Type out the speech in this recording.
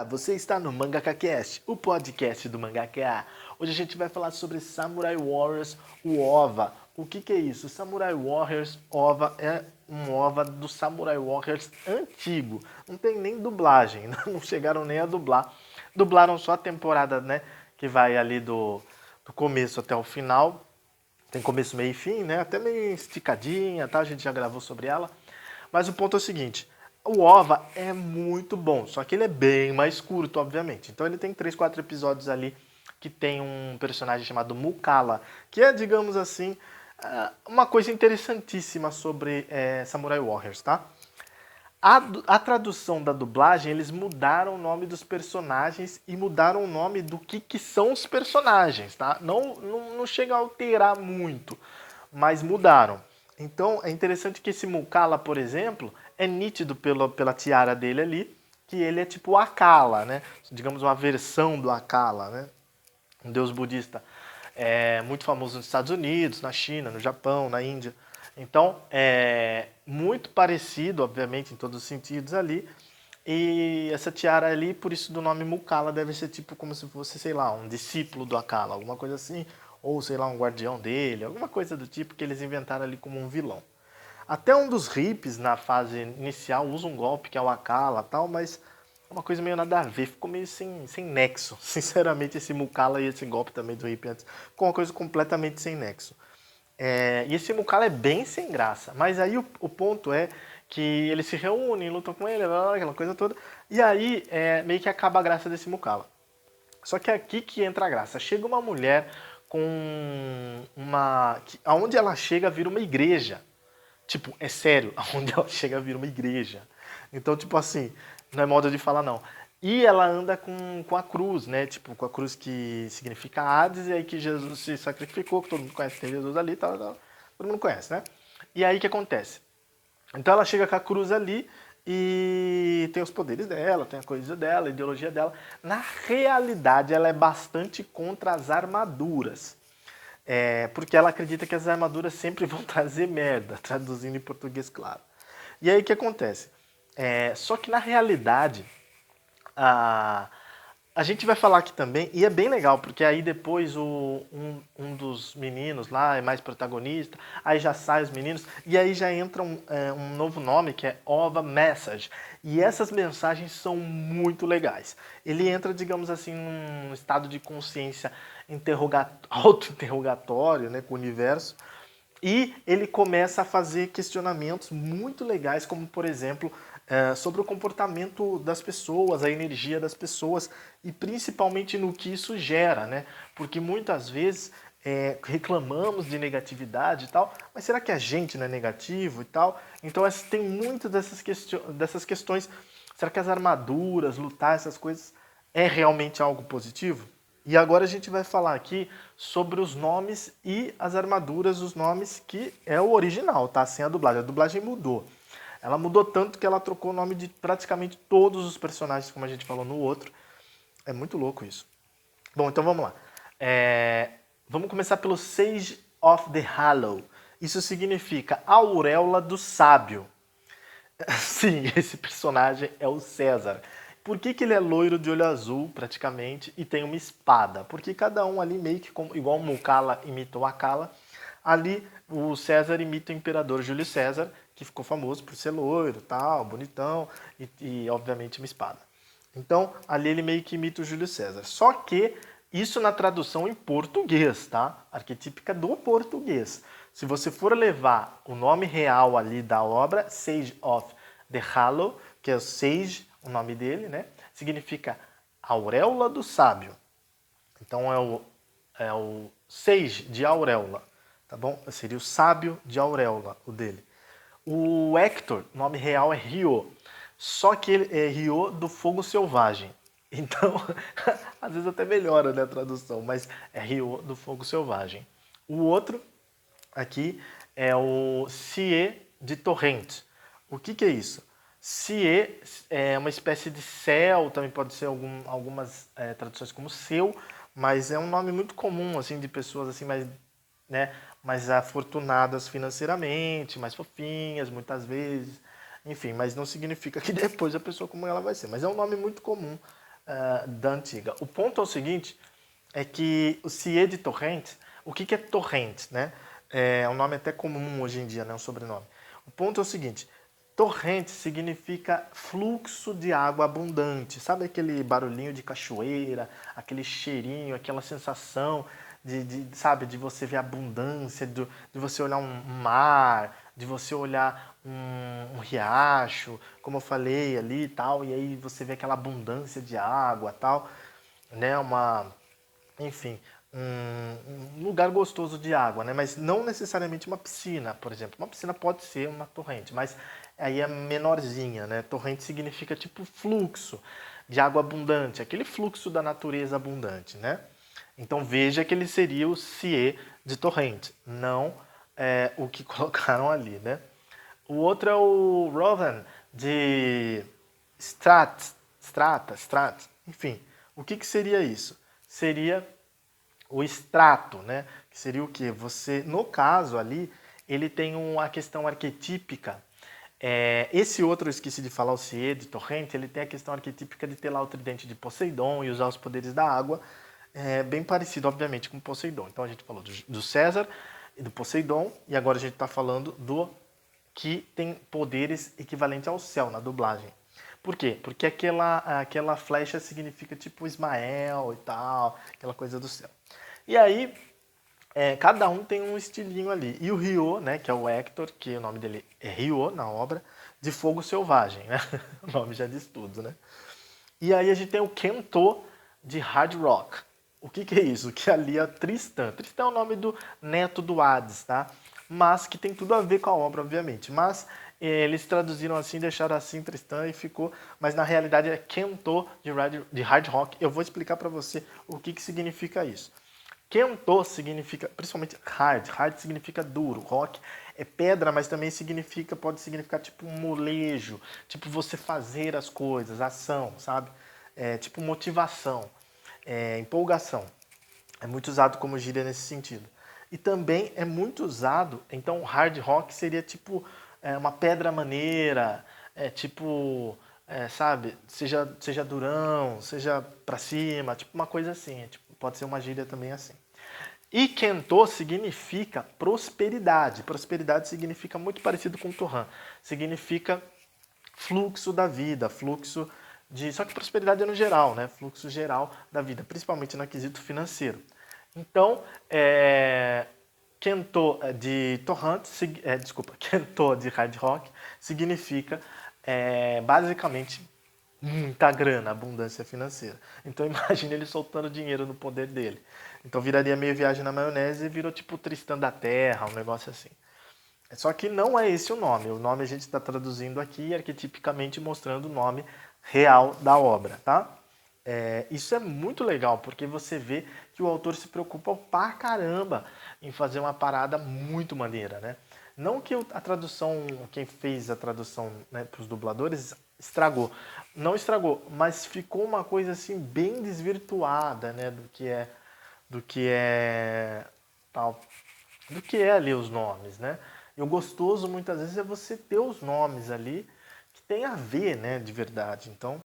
Você está no Mangaka Cast, o podcast do Mangaka. Hoje a gente vai falar sobre Samurai Warriors, o OVA. O que é isso? Samurai Warriors OVA é um OVA do Samurai Warriors antigo. Não tem nem dublagem, não chegaram nem a dublar. Dublaram só a temporada, né, que vai ali do começo até o final. Tem começo, meio e fim, né? Até meio esticadinha, tá? A gente já gravou sobre ela. Mas o ponto é o seguinte, o OVA é muito bom, só que ele é bem mais curto, obviamente. Então ele tem 3, 4 episódios ali que tem um personagem chamado Mukala, que é, digamos assim, uma coisa interessantíssima sobre Samurai Warriors, tá? A tradução da dublagem, eles mudaram o nome dos personagens e mudaram o nome do que são os personagens, tá? Não chega a alterar muito, mas mudaram. Então é interessante que esse Mukala, por exemplo, é nítido pela tiara dele ali, que ele é tipo o Akala, né? Digamos uma versão do Akala, né? Um deus budista muito famoso nos Estados Unidos, na China, no Japão, na Índia. Então, é muito parecido, obviamente, em todos os sentidos ali. E essa tiara ali, por isso do nome Mukala, deve ser tipo como se fosse, sei lá, um discípulo do Akala, alguma coisa assim. Ou, sei lá, um guardião dele, alguma coisa do tipo que eles inventaram ali como um vilão. Até um dos hippies, na fase inicial, usa um golpe que é o Akala e tal, mas é uma coisa meio nada a ver, ficou meio sem nexo. Sinceramente, esse Mukala e esse golpe também do hippie antes, ficou uma coisa completamente sem nexo. E esse Mukala é bem sem graça, mas aí o ponto é que eles se reúnem, lutam com ele, aquela coisa toda, e aí meio que acaba a graça desse Mukala. Só que é aqui que entra a graça. Chega uma mulher com uma... aonde ela chega vira uma igreja. Tipo, é sério, aonde ela chega vira uma igreja. Então, tipo assim, não é modo de falar não. E ela anda com a cruz, né? Tipo, com a cruz que significa Hades, e aí que Jesus se sacrificou, que todo mundo conhece, tem Jesus ali, tal, tal. Todo mundo conhece, né? E aí o que acontece? Então ela chega com a cruz ali e tem os poderes dela, tem a coisa dela, a ideologia dela. Na realidade, ela é bastante contra as armaduras. Porque ela acredita que as armaduras sempre vão trazer merda, traduzindo em português claro. E aí o que acontece? Só que na realidade, a, a gente vai falar aqui também, e é bem legal, porque aí depois um dos meninos lá é mais protagonista, aí já sai os meninos, e aí já entra um novo nome que é Ova Message. E essas mensagens são muito legais. Ele entra, digamos assim, num estado de consciência auto-interrogatório, né, com o universo, e ele começa a fazer questionamentos muito legais, como por exemplo, sobre o comportamento das pessoas, a energia das pessoas e principalmente no que isso gera, né? Porque muitas vezes reclamamos de negatividade e tal, mas será que a gente não é negativo e tal? Então tem muitas dessas questões. Será que as armaduras, lutar, essas coisas é realmente algo positivo? E agora a gente vai falar aqui sobre os nomes e as armaduras, os nomes que é o original, tá? Sem a dublagem. A dublagem mudou. Ela mudou tanto que ela trocou o nome de praticamente todos os personagens, como a gente falou no outro. É muito louco isso. Bom, então vamos lá. Vamos começar pelo Sage of the Hollow. Isso significa auréola do sábio. Sim, esse personagem é o César. Por que ele é loiro de olho azul, praticamente, e tem uma espada? Porque cada um ali meio que, igual o Mukala imita o Akala, ali o César imita o imperador Júlio César, que ficou famoso por ser loiro, tal, bonitão, e obviamente uma espada. Então, ali ele meio que imita o Júlio César. Só que isso na tradução em português, tá? Arquetípica do português. Se você for levar o nome real ali da obra, Sage of the Hollow, que é o Sage, o nome dele, né? Significa auréola do sábio. Então é o Sage de auréola, tá bom? Seria o sábio de auréola, o dele. O Hector, o nome real é Ryo, só que ele é Ryo do fogo selvagem. Então, às vezes até melhora, né, a tradução, mas é Ryo do fogo selvagem. O outro aqui é o Sie de torrente. O que é isso? Sie é uma espécie de céu, também pode ser algumas traduções como seu, mas é um nome muito comum assim de pessoas assim mais, né, mais afortunadas financeiramente, mais fofinhas muitas vezes, enfim, mas não significa que depois a pessoa como ela vai ser, mas é um nome muito comum da antiga. O ponto é o seguinte, é que o CIE de Torrente, o que é torrente, né? É um nome até comum hoje em dia, né? Um sobrenome. O ponto é o seguinte, torrente significa fluxo de água abundante. Sabe aquele barulhinho de cachoeira, aquele cheirinho, aquela sensação sabe, de você ver abundância, de você olhar um mar, de você olhar um riacho, como eu falei ali e tal, e aí você vê aquela abundância de água e tal, né? Enfim, um lugar gostoso de água, né? Mas não necessariamente uma piscina, por exemplo. Uma piscina pode ser uma torrente, mas aí é menorzinha, né? Torrente significa tipo fluxo de água abundante, aquele fluxo da natureza abundante, né? Então veja que ele seria o CIE de torrente, não o que colocaram ali, né? O outro é o Rovan de Strat, enfim. O que seria isso? Seria o extrato, né? Que seria o quê? Você, no caso ali, ele tem a questão arquetípica. Esse outro, eu esqueci de falar, o CIE de Torrente, ele tem a questão arquetípica de ter lá o tridente de Poseidon e usar os poderes da água, bem parecido, obviamente, com Poseidon. Então a gente falou do César e do Poseidon, e agora a gente está falando do que tem poderes equivalentes ao céu na dublagem. Por quê? Porque aquela flecha significa tipo Ismael e tal, aquela coisa do céu. E aí, cada um tem um estilinho ali. E o Ryo, né, que é o Hector, que o nome dele é Ryo na obra, de Fogo Selvagem, né? O nome já diz tudo, né? E aí a gente tem o Kento de Hard Rock. O que é isso? Que ali é Tristan. Tristan é o nome do neto do Hades, tá? Mas que tem tudo a ver com a obra, obviamente. Mas eles traduziram assim, deixaram assim Tristan e ficou. Mas na realidade é Kento de Hard Rock. Eu vou explicar para você o que significa isso. Kento significa, principalmente hard significa duro, rock é pedra, mas também pode significar tipo um molejo, tipo você fazer as coisas, ação, sabe? Tipo motivação, empolgação. É muito usado como gíria nesse sentido. E também é muito usado, então hard rock seria tipo uma pedra maneira, tipo, sabe, seja durão, seja pra cima, tipo uma coisa assim, tipo, pode ser uma gíria também assim. E Kento significa prosperidade. Prosperidade significa muito parecido com Torran. Significa fluxo da vida, fluxo de... Só que prosperidade é no geral, né? Fluxo geral da vida, principalmente no quesito financeiro. Então, Kento de Torrent, desculpa, Kento de Hard Rock significa basicamente muita grana, abundância financeira. Então imagine ele soltando dinheiro no poder dele. Então viraria meio Viagem na Maionese e virou tipo Tristan da Terra, um negócio assim. Só que não é esse o nome. O nome a gente está traduzindo aqui, arquetipicamente mostrando o nome real da obra, tá? Isso é muito legal, porque você vê que o autor se preocupa pra caramba em fazer uma parada muito maneira, né? Não que a tradução, quem fez a tradução, né, para os dubladores estragou. Não estragou, mas ficou uma coisa assim bem desvirtuada, né, do que é tal, do que é ali os nomes, né? E o gostoso muitas vezes é você ter os nomes ali que tem a ver, né, de verdade. Então,